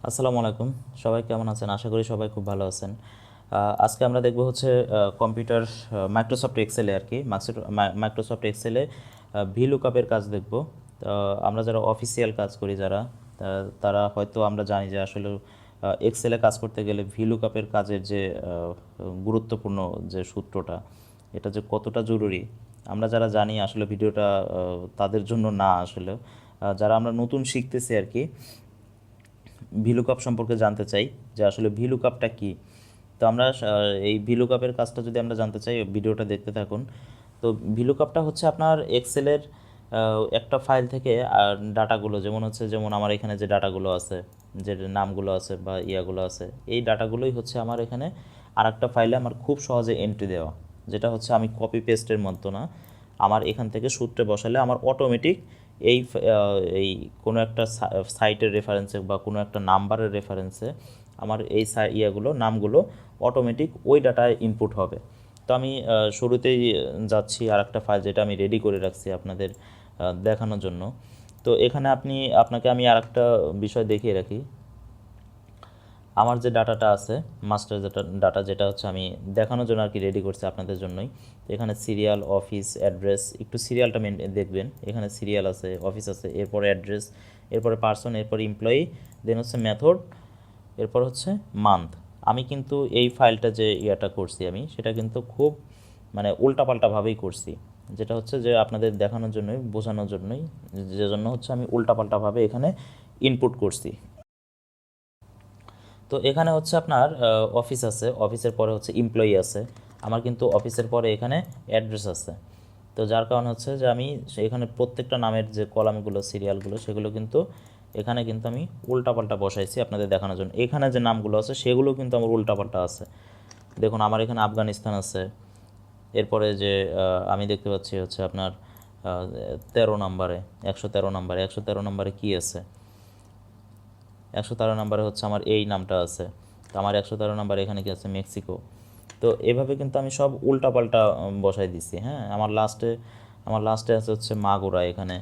আসসালামু আলাইকুম। সবাই কেমন আছেন? আশা করি সবাই খুব ভালো আছেন। আজকে আমরা দেখব হচ্ছে কম্পিউটার মাইক্রোসফট এক্সেলে আর কি মাইক্রোসফট এক্সেলে ভিলুকআপের কাজ দেখব। আমরা যারা অফিসিয়াল কাজ করি তারা হয়তো আমরা জানি যে আসলে এক্সেলে কাজ করতে গেলে ভিলুকআপের কাজের যে গুরুত্বপূর্ণ যে সূত্রটা, এটা যে কতটা জরুরি আমরা যারা জানি, আসলে ভিডিওটা তাদের জন্য না, আসলে যারা আমরা নতুন শিখতেছি আর কি ভিলুকআপ সম্পর্কে জানতে চাই যে আসলে ভিলুকআপটা কি। তো আমরা এই ভিলুকআপের কাজটা যদি আমরা জানতে চাই, ভিডিওটা দেখতে থাকুন। তো ভিলুকআপটা হচ্ছে আপনার এক্সেলের একটা ফাইল থেকে ডাটাগুলো, যেমন আমার এখানে যে ডাটাগুলো আছে, যে নামগুলো আছে বা ইয়াগুলো আছে, এই ডাটাগুলোই হচ্ছে আমার এখানে আরেকটা ফাইলে আমার খুব সহজে এন্ট্রি দেওয়া, যেটা হচ্ছে আমি কপি পেস্টের মতো না। আমার এখান থেকে সূত্রে বসালে আমার অটোমেটিক এই কোনো একটা সাইটের রেফারেন্সে বা কোনো একটা নাম্বারের রেফারেন্সে আমার এই নামগুলো অটোমেটিক ওই ডাটায় ইনপুট হবে। তো আমি শুরুতেই যাচ্ছি আর একটা ফাইল যেটা আমি রেডি করে রাখছি আপনাদের দেখানোর জন্য। তো এখানে আপনাকে আমি আর একটা বিষয় দেখিয়ে রাখি। আমার যে ডাটাটা আছে, মাস্টার ডাটা, যেটা হচ্ছে আমি দেখানোর জন্য আর কি রেডি করছি আপনাদের জন্যই। তো এখানে সিরিয়াল, অফিস, অ্যাড্রেস, একটু সিরিয়ালটা দেখবেন। এখানে সিরিয়াল আছে, অফিস আছে, এরপরে অ্যাড্রেস, এরপরে পার্সন, এরপর এমপ্লয়ি, দেন হচ্ছে মেথড, এরপর হচ্ছে মান্থ। আমি কিন্তু এই ফাইলটা যে করছি আমি, সেটা কিন্তু খুব মানে উল্টাপাল্টাভাবেই করছি, যেটা হচ্ছে যে আপনাদের দেখানোর জন্যই, বোঝানোর জন্যই, যে জন্য হচ্ছে আমি উল্টাপাল্টাভাবে এখানে ইনপুট করছি। তো এখানে হচ্ছে আপনার অফিস আছে, অফিসের পরে হচ্ছে এমপ্লয়ি আছে, আমার কিন্তু অফিসের পরে এখানে অ্যাড্রেস আছে। তো যার কারণে হচ্ছে যে আমি এখানে প্রত্যেকটা নামের যে কলামগুলো, সিরিয়ালগুলো, সেগুলো কিন্তু এখানে কিন্তু আমি উল্টাপাল্টা বসাইছি আপনাদের দেখানোর জন্য। এখানে যে নামগুলো আছে সেগুলো কিন্তু আমার উল্টাপাল্টা আছে। দেখুন, আমার এখানে আফগানিস্তান আছে, এরপরে যে আমি দেখতে পাচ্ছি হচ্ছে আপনার 13 নম্বরে, 113 নম্বরে, 113 নম্বরে কী আছে, 113 নম্বরে হচ্ছে আমার এই নামটা আছে। তো আমার 113 নম্বরে এখানে কি আছে, মেক্সিকো। তো এভাবে কিন্তু আমি সব উল্টাপাল্টা বসাই দিচ্ছি। হ্যাঁ, আমার লাস্টে আছে হচ্ছে মাগুরা, এখানে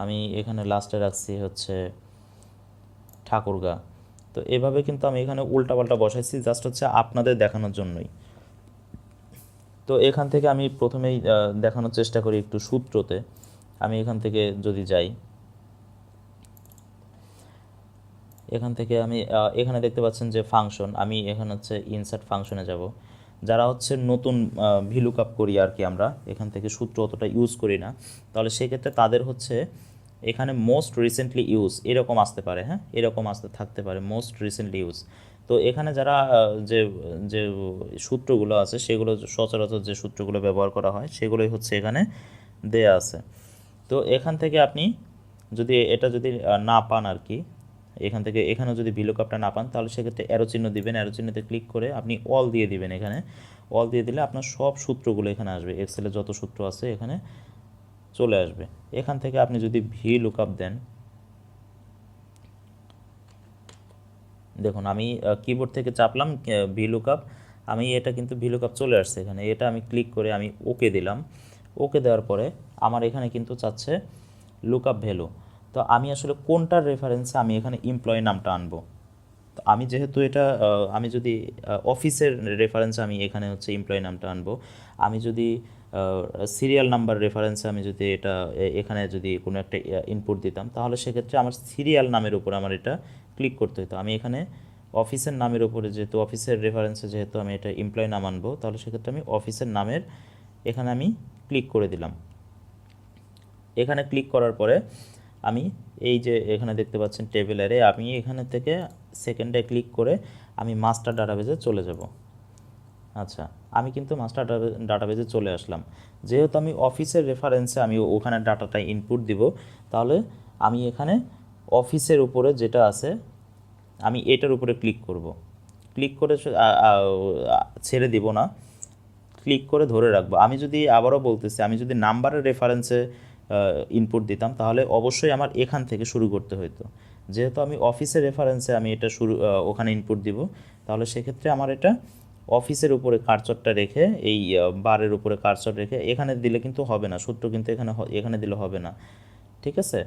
আমি এখানে লাস্টে রাখছি হচ্ছে ঠাকুরগা। তো এভাবে কিন্তু আমি এখানে উল্টাপাল্টা বসাইছি, জাস্ট হচ্ছে আপনাদের দেখানোর জন্যই। তো এখান থেকে আমি প্রথমেই দেখানোর চেষ্টা করি একটু সূত্রতে। আমি এখান থেকে যদি যাই, এখান থেকে আমি এখানে দেখতে পাচ্ছেন যে ফাংশন, আমি এখানে হচ্ছে ইনসার্ট ফাংশনে যাব। যারা হচ্ছে নতুন ভিলুকআপ করি আর কি, আমরা এখান থেকে সূত্র অতটা ইউজ করি না, তাহলে সেক্ষেত্রে তাদের হচ্ছে এখানে মোস্ট রিসেন্টলি ইউজ এরকম আসতে পারে। হ্যাঁ, এরকম আসতে থাকতে পারে, মোস্ট রিসেন্টলি ইউজ। তো এখানে যারা যে যে সূত্রগুলো আছে, সেগুলো সচরাচর যে সূত্রগুলো ব্যবহার করা হয় সেগুলোই হচ্ছে এখানে দেয়া আছে। তো এখান থেকে আপনি যদি না পান আর কি, এখান থেকে এখানেও যদি ভিলুকআপটা না পান, তাহলে সেক্ষেত্রে অ্যারো চিহ্ন দিবেন, অ্যারো চিহ্নতে ক্লিক করে আপনি অল দিয়ে দিবেন। এখানে অল দিয়ে দিলে আপনার সব সূত্রগুলো এখানে আসবে, এক্সেলে যত সূত্র আছে এখানে চলে আসবে। এখান থেকে আপনি যদি ভিলুকআপ দেন, দেখুন আমি কিবোর্ড থেকে চাপলাম ভিলুকআপ, আমি এটা কিন্তু ভিলুকআপ চলে আসছে এখানে। এটা আমি ক্লিক করে আমি ওকে দিলাম। ওকে দেওয়ার পরে আমার এখানে কিন্তু চাচ্ছে লুকআপ ভ্যালু। তো আমি আসলে কোনটার রেফারেন্সে আমি এখানে এমপ্লয়ি নামটা আনবো। তো আমি যেহেতু এটা আমি যদি অফিসের রেফারেন্সে আমি এখানে হচ্ছে এমপ্লয়ি নামটা আনবো, আমি যদি সিরিয়াল নাম্বার রেফারেন্সে আমি যদি এটা এখানে যদি কোনো একটা ইনপুট দিতাম, তাহলে সেক্ষেত্রে আমার সিরিয়াল নামের উপর আমার এটা ক্লিক করতে হতো। আমি এখানে অফিসের নামের উপরে, যেহেতু অফিসের রেফারেন্সে যেহেতু আমি এটা এমপ্লয়ি নাম আনবো, তাহলে সেক্ষেত্রে আমি অফিসের নামের এখানে আমি ক্লিক করে দিলাম। এখানে ক্লিক করার পরে আমি এই যে এখানে দেখতে পাচ্ছেন টেবিল অ্যারে, আমি এখানে থেকে সেকেন্ডে ক্লিক করে আমি মাস্টার ডাটাবেজে চলে যাব। আচ্ছা, আমি কিন্তু মাস্টার ডাটাবেজে চলে আসলাম। যেহেতু আমি অফিসের রেফারেন্সে আমি ওখানে ডাটাটা ইনপুট দিব, তাহলে আমি এখানে অফিসের উপরে যেটা আছে আমি এটার উপরে ক্লিক করব। ক্লিক করে ছেড়ে দিব না, ক্লিক করে ধরে রাখবো। আমি যদি আবারও বলতেছি, আমি যদি নাম্বারের রেফারেন্সে ইনপুট দিতাম, তাহলে অবশ্যই আমার এখান থেকে শুরু করতে হতো। যেহেতু আমি অফিসের রেফারেন্সে আমি এটা ওখানে ইনপুট দিব, তাহলে সেক্ষেত্রে আমার এটা অফিসের উপরে কার্সরটা রেখে, এই বারের উপরে কার্সর রেখে এখানে দিলে কিন্তু হবে না, সূত্র কিন্তু এখানে দিলে হবে না। ঠিক আছে,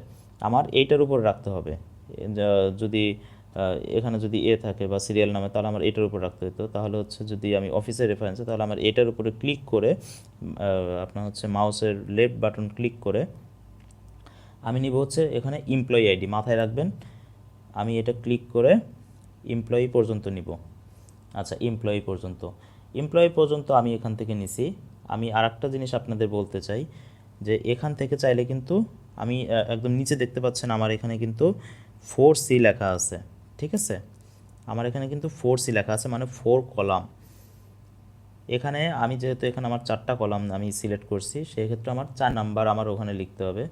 আমার এইটার উপর রাখতে হবে। যদি এখানে যদি এ থাকে বা সিরিয়াল নামে তাহলে আমার এটার উপর রাখতে হতো। তাহলে হচ্ছে যদি আমি অফিসের রেফারেন্সে তাহলে আমার এটার উপরে ক্লিক করে আপনার হচ্ছে মাউসের লেফট বাটন ক্লিক করে আমি নিব হচ্ছে এখানে এমপ্লয়ি আইডি, মাথায় রাখবেন। আমি এটা ক্লিক করে এমপ্লয়ি পর্যন্ত নিব। আচ্ছা, এমপ্লয়ি পর্যন্ত আমি এখান থেকে নিছি। আমি আরেকটা জিনিস আপনাদের বলতে চাই যে এখান থেকে চাইলে কিন্তু আমি একদম নিচে দেখতে পাচ্ছেন আমার এখানে কিন্তু 4C লেখা আছে, ঠিক আছে? আমার এখানে কিন্তু 4C লেখা আছে, মানে 4 কলাম। এখানে আমি যেহেতু এখানে আমার 4টা কলাম আমি সিলেক্ট করছি, সেক্ষেত্রে আমার 4 নাম্বার আমার ওখানে লিখতে হবে।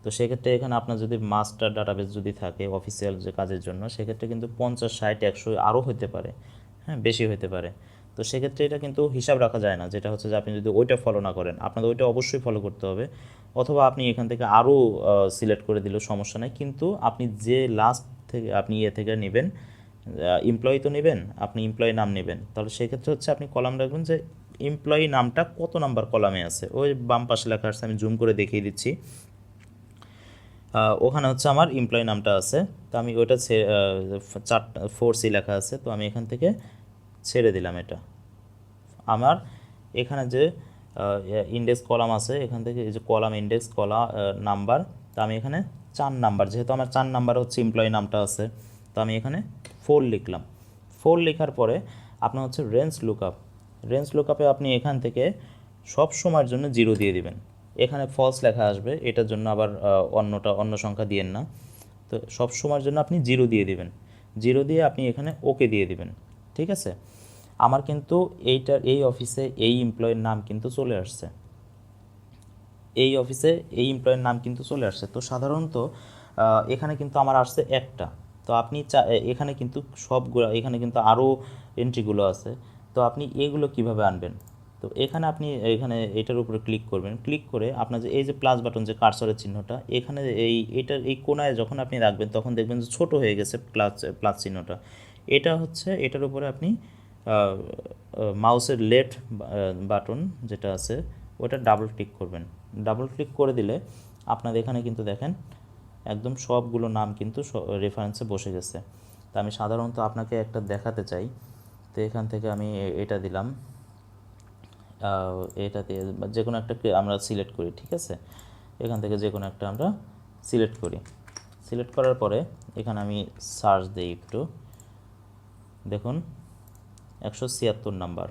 তো সেক্ষেত্রে এখানে আপনার যদি মাস্টার ডাটাবেস যদি থাকে অফিসিয়াল যে কাজের জন্য, সেক্ষেত্রে কিন্তু 50, 60, 100 আরও হতে পারে, হ্যাঁ, বেশি হতে পারে। তো সেক্ষেত্রে এটা কিন্তু হিসাব রাখা যায় না, যেটা হচ্ছে যে আপনি যদি ওইটা ফলো না করেন, আপনাদের ওইটা অবশ্যই ফলো করতে হবে। অথবা আপনি এখান থেকে আরও সিলেক্ট করে দিলেও সমস্যা নেই, কিন্তু আপনি যে লাস্ট থেকে আপনি থেকে নেবেন, এমপ্লয়ি তো নেবেন, আপনি এমপ্লয়ি নাম নেবেন, তাহলে সেক্ষেত্রে হচ্ছে আপনি কলাম রাখবেন যে এমপ্লয়ি নামটা কত নাম্বার কলামে আছে। ওই বাম পাশে লেখা আছে, আমি জুম করে দেখিয়ে দিচ্ছি। ওখানে হচ্ছে আমার এমপ্লয়ি নামটা আছে। তো আমি ওইটা 4C লেখা আছে, তো আমি এখান থেকে ছেড়ে দিলাম এটা। আমার এখানে যে ইন্ডেক্স কলাম আছে, এখান থেকে এই যে কলাম ইন্ডেক্স কলাম নাম্বার, তো আমি এখানে 4 নাম্বার, যেহেতু আমার 4 নাম্বার হচ্ছে এমপ্লয়ি নামটা আছে, তো আমি এখানে 4 লিখলাম। 4 লেখার পরে আপনার হচ্ছে রেঞ্জ লুকআপে আপনি এখান থেকে সব সময়ের জন্য 0 দিয়ে দিবেন। এখানে ফলস লেখা আসবে, এটার জন্য আবার অন্য সংখ্যা দিয়েন না। তো সব সময়ের জন্য আপনি 0 দিয়ে দিবেন। 0 দিয়ে আপনি এখানে ওকে দিয়ে দিবেন, ঠিক আছে? আমার কিন্তু এই অফিসে এই এমপ্লয়ের নাম কিন্তু চলে আসছে, এই অফিসে এই এমপ্লয়ের নাম কিন্তু চলে আসছে। তো সাধারণত এখানে কিন্তু আমার আসছে একটা। তো আপনি এখানে কিন্তু সবগুলো, এখানে কিন্তু আরও এন্ট্রিগুলো আছে। তো আপনি এগুলো কিভাবে আনবেন? তো এখানে আপনি এখানে এটার উপরে ক্লিক করবেন, ক্লিক করে আপনার যে এই যে প্লাস বাটন, যে কার্সরের চিহ্নটা, এখানে এটার এই কোণায় যখন আপনি রাখবেন তখন দেখবেন যে ছোট হয়ে গেছে প্লাস চিহ্নটা। এটা হচ্ছে এটার উপরে আপনি মাউসের লেফট বাটন যেটা আছে ওটা ডাবল ক্লিক করবেন। ডাবল ক্লিক করে দিলে আপনাদের এখানে কিন্তু দেখেন একদম সবগুলো নাম কিন্তু রেফারেন্সে বসে গেছে। তো আমি সাধারণত আপনাকে একটা দেখাতে চাই। তো এখান থেকে আমি এটা দিলাম, এটা দিয়ে যে কোনো একটা আমরা সিলেক্ট করি, ঠিক আছে? এখান থেকে যে কোনো একটা আমরা সিলেক্ট করি। সিলেক্ট করার পরে এখানে আমি সার্চ দিই একটু, দেখুন 176 নাম্বার,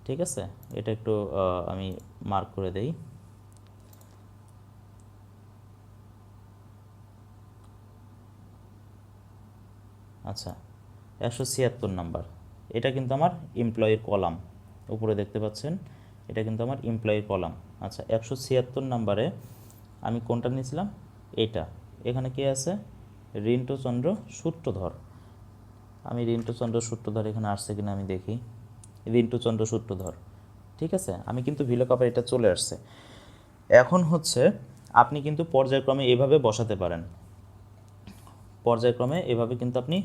ঠিক আছে? এটা একটু আমি মার্ক করে দেই। আচ্ছা, 176 নাম্বার, এটা কিন্তু আমার এমপ্লয়ির কলাম, উপরে দেখতে পাচ্ছেন, এটা কিন্তু আমার এমপ্লয়ির কলাম। আচ্ছা, 176 নাম্বারে আমি কোনটা নিয়েছিলাম? এটা। এখানে কি আছে? রিন্টুচন্দ্র সূত্রধর। আমি রিন্টুচন্দ্র সূত্রধর এখানে আসছে কিনা আমি দেখি। রিন্টুচন্দ্র সূত্রধর, ঠিক আছে? আমি কিন্তু VLOOKUP এটা চলে আসছে। এখন হচ্ছে আপনি কিন্তু পর্যায়ক্রমে এভাবে বসাতে পারেন, কিন্তু আপনি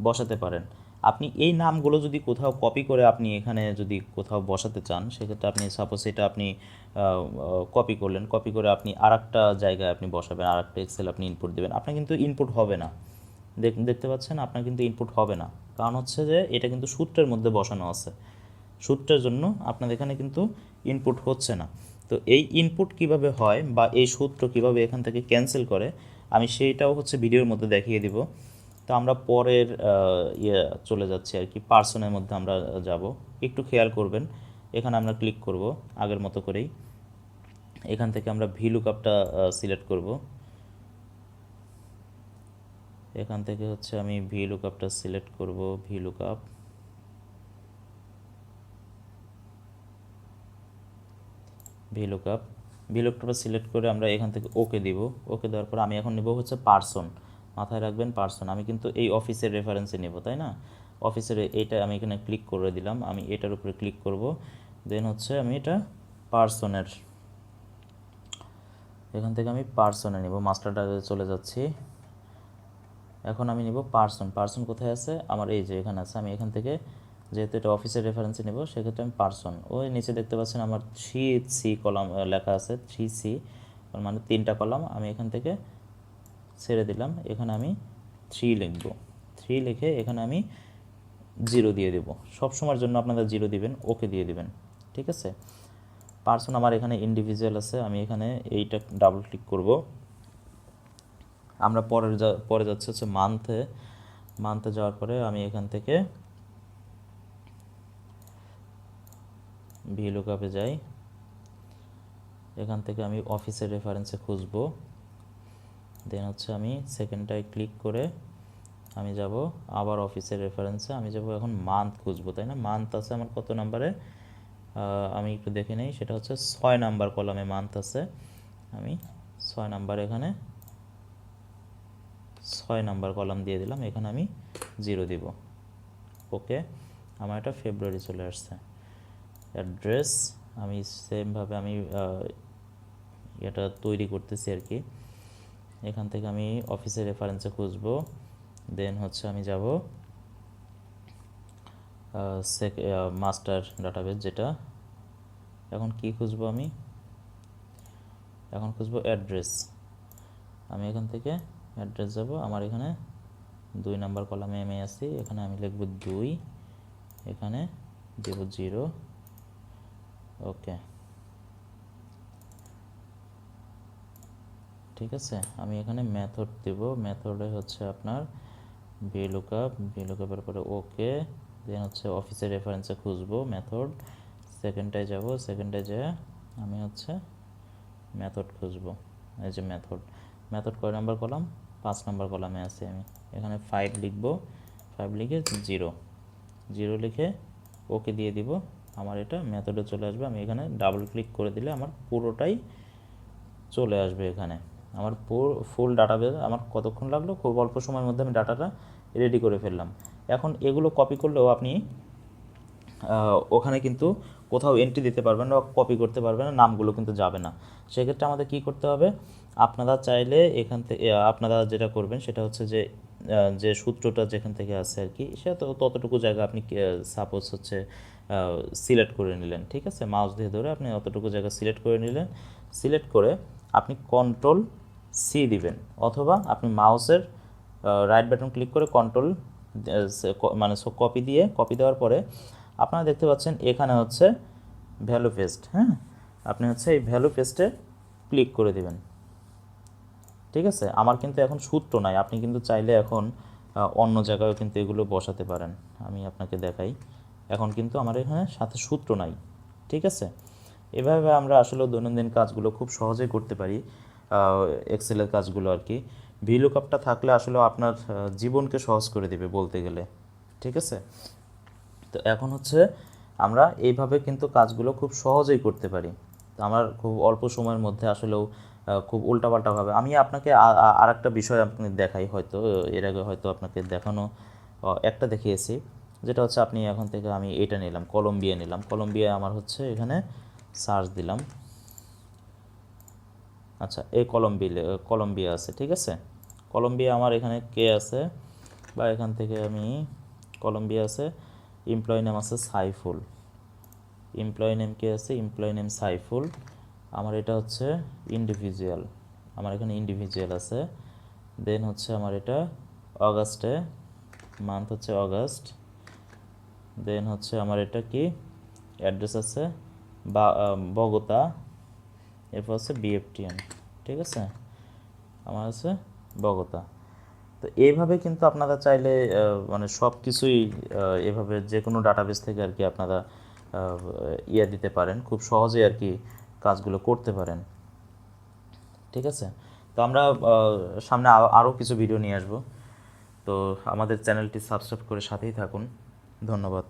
বসাতে পারেন। আপনি এই নামগুলো যদি কোথাও কপি করে আপনি এখানে যদি কোথাও বসাতে চান, সেক্ষেত্রে আপনি সাপোজ এটা আপনি কপি করলেন, কপি করে আপনি আরেকটা জায়গায় আপনি বসাবেন, আরেকটা এক্সেল আপনি ইনপুট দেবেন, আপনার কিন্তু ইনপুট হবে না। দেখতে পাচ্ছেন, আপনার কিন্তু ইনপুট হবে না, কারণ হচ্ছে যে এটা কিন্তু সূত্রের মধ্যে বসানো আছে। সূত্রের জন্য আপনাদের এখানে কিন্তু ইনপুট হচ্ছে না। তো এই ইনপুট কিভাবে হয় বা এই সূত্র কিভাবে এখান থেকে ক্যান্সেল করে, আমি সেইটাও হচ্ছে ভিডিওর মধ্যে দেখিয়ে দিব। তো আমরা পরের চলে যাচ্ছি আর কি, পার্সনের মধ্যে আমরা যাব। একটু খেয়াল করবেন, এখানে আমরা ক্লিক করব আগের মতো করেই। এখান থেকে আমরা VLOOKUPটা সিলেক্ট করব। এখান থেকে হচ্ছে আমি VLOOKUPটা সিলেক্ট করব, VLOOKUP। VLOOKUPটা সিলেক্ট করে আমরা এখান থেকে ওকে দিব। ওকে দেওয়ার পর আমি এখন নেব হচ্ছে পার্সন, মাথায় রাখবেন পার্সন। আমি কিন্তু এই অফিসের রেফারেন্সে নেব, তাই না? অফিসের এইটা আমি এখানে ক্লিক করে দিলাম, আমি এটার উপরে ক্লিক করব। দেন হচ্ছে আমি এটা পার্সনের, এখান থেকে আমি পার্সনে নেব, মাস্টারটা চলে যাচ্ছি। এখন আমি নেব পার্সন কোথায় আছে আমার? এই যে এখানে আছে। আমি এখান থেকে যেহেতু এটা অফিসের রেফারেন্সে নেব, সেক্ষেত্রে আমি পার্সন, ওই নিচে দেখতে পাচ্ছেন আমার 3C কলাম লেখা আছে, 3C মানে 3টা কলাম। আমি এখান থেকে ছেড়ে দিলাম, এখানে আমি 3 লিখব। 3 3 লিখে এখানে আমি 0 দিয়ে দেব। সবসময়ের জন্য আপনারা 0 দিবেন, ওকে দিয়ে দিবেন, ঠিক আছে। পার্সন আমার এখানে ইন্ডিভিজুয়াল আছে, আমি এখানে এইটা ডাবল ক্লিক করব। আমরা পরে যাচ্ছে হচ্ছে মান্থে যাওয়ার পরে আমি এখান থেকে VLOOKUP-এ যাই। এখান থেকে আমি অফিসের রেফারেন্সে খুঁজবো, দেন হচ্ছে আমি সেকেন্ডটায় ক্লিক করে আমি যাব আবার অফিসের রেফারেন্সে, আমি যাব এখন মান্থ খুঁজবো, তাই না। মান্থ আছে আমার কত নাম্বারে, আমি একটু দেখে নেই, সেটা হচ্ছে 6 নাম্বার কলামে মান্থ আছে। আমি 6 নাম্বার এখানে 6 নাম্বার কলাম দিয়ে দিলাম, এখানে আমি 0 দিব, ওকে। আমার এটা ফেব্রুয়ারি চলে আসছে। অ্যাড্রেস আমি সেমভাবে আমি এটা তৈরি করতেছি আর কি। এখান থেকে আমি অফিসের রেফারেন্সে খুঁজবো, দেন হচ্ছে আমি যাব মাস্টার ডাটাবেস, যেটা এখন কি খুঁজবো, আমি এখন খুঁজবো অ্যাড্রেস। আমি এখান থেকে অ্যাড্রেস যাব, আমার এখানে 2 নাম্বার কলামে আমি আছি, এখানে আমি লিখব 2, এখানে দেব 0, ওকে, ঠিক আছে। আমি এখানে মেথড দেব, মেথডে হচ্ছে আপনার VLOOKUP-এর পরে ওকে, দেন হচ্ছে অফিসের রেফারেন্সে খুঁজবো মেথড, সেকেন্ডটায় যাব, সেকেন্ডটায় যেয়ে আমি হচ্ছে মেথড খুঁজবো, এই যে মেথড কয় নাম্বার কলাম, 5 নাম্বার কলামে আছে। আমি এখানে 5 লিখবো, 5 লিখে 0 লিখে ওকে দিয়ে দিব, আমার এটা মেথডে চলে আসবে। আমি এখানে ডাবল ক্লিক করে দিলে আমার পুরোটাই চলে আসবে। এখানে আমার ফুল ডাটাবেস আমার কতক্ষণ লাগলো, খুব অল্প সময়ের মধ্যে আমি ডাটাটা রেডি করে ফেললাম। এখন এগুলো কপি করলেও আপনি ওখানে কিন্তু কোথাও এন্ট্রি দিতে পারবেন না, কপি করতে পারবেন না, নামগুলো কিন্তু যাবে না। সেক্ষেত্রে আমাদের কি করতে হবে, আপনারা চাইলে এখান থেকে আপনারা যেটা করবেন সেটা হচ্ছে যে সূত্রটা যেখান থেকে আছে আর কি, সেটা ততটুকু জায়গা আপনি সাপোজ হচ্ছে সিলেক্ট করে নিলেন, ঠিক আছে। মাউস দিয়ে ধরে আপনি অতটুকু জায়গা সিলেক্ট করে নিলেন, সিলেক্ট করে আপনি Ctrl+C দিবেন, অথবা আপনি মাউসের রাইট বাটন ক্লিক করে কন্ট্রোল মানে কপি দেওয়ার পরে আপনারা দেখতে পাচ্ছেন এখানে হচ্ছে ভ্যালু পেস্ট, হ্যাঁ, আপনি হচ্ছে এই ভ্যালু পেস্টে ক্লিক করে দিবেন, ঠিক আছে। আমার কিন্তু এখন সূত্র নাই, আপনি কিন্তু চাইলে এখন অন্য জায়গায়ও কিন্তু এগুলো বসাতে পারেন। আমি আপনাকে দেখাই, এখন কিন্তু আমার এখানে সাথে সূত্র নাই, ঠিক আছে। এভাবে আমরা আসলে দৈনন্দিন কাজগুলো খুব সহজেই করতে পারি, এক্সেলের কাজগুলো আর কি। VLOOKUP-টা থাকলে আসলে আপনার জীবনকে সহজ করে দেবে বলতে গেলে, ঠিক আছে। তো এখন হচ্ছে আমরা এইভাবে কিন্তু কাজগুলো খুব সহজেই করতে পারি। তো আমার খুব অল্প সময়ের মধ্যে আসলেও খুব উল্টাপাল্টাভাবে আমি আপনাকে আরেকটা বিষয় আপনি দেখাই, হয়তো এর আগে হয়তো আপনাকে দেখানো একটা দেখিয়েছি, যেটা হচ্ছে আপনি এখন থেকে আমি এটা নিলাম, কলম্বিয়া আমার হচ্ছে এখানে সার্চ দিলাম, আচ্ছা এই কলম্বিয়া আছে, ঠিক আছে। কলম্বিয়া আমার এখানে কে আছে, বা এখান থেকে আমি কলম্বিয়া আছে, এমপ্লয়ি নেম আছে সাইফুল, এমপ্লয়ি নেম কে আছে, এমপ্লয়ি নেম সাইফুল। আমার এটা হচ্ছে ইন্ডিভিজুয়াল, আমার এখানে ইন্ডিভিজুয়াল আছে। দেন হচ্ছে আমার এটা অগাস্টে, মান্থ হচ্ছে অগাস্ট। দেন হচ্ছে আমার এটা কি অ্যাড্রেস আছে বগোতা, এরপর হচ্ছে BFTN, ঠিক আছে, আমার আছে বগোতা। তো এইভাবে কিন্তু আপনারা চাইলে মানে সব কিছুই এভাবে যে কোনো ডাটাবেস থেকে আর কি আপনারা দিতে পারেন, খুব সহজে আর কি কাজগুলো করতে পারেন, ঠিক আছে। তো আমরা সামনে আরও কিছু ভিডিও নিয়ে আসবো, তো আমাদের চ্যানেলটি সাবস্ক্রাইব করে সাথেই থাকুন, ধন্যবাদ।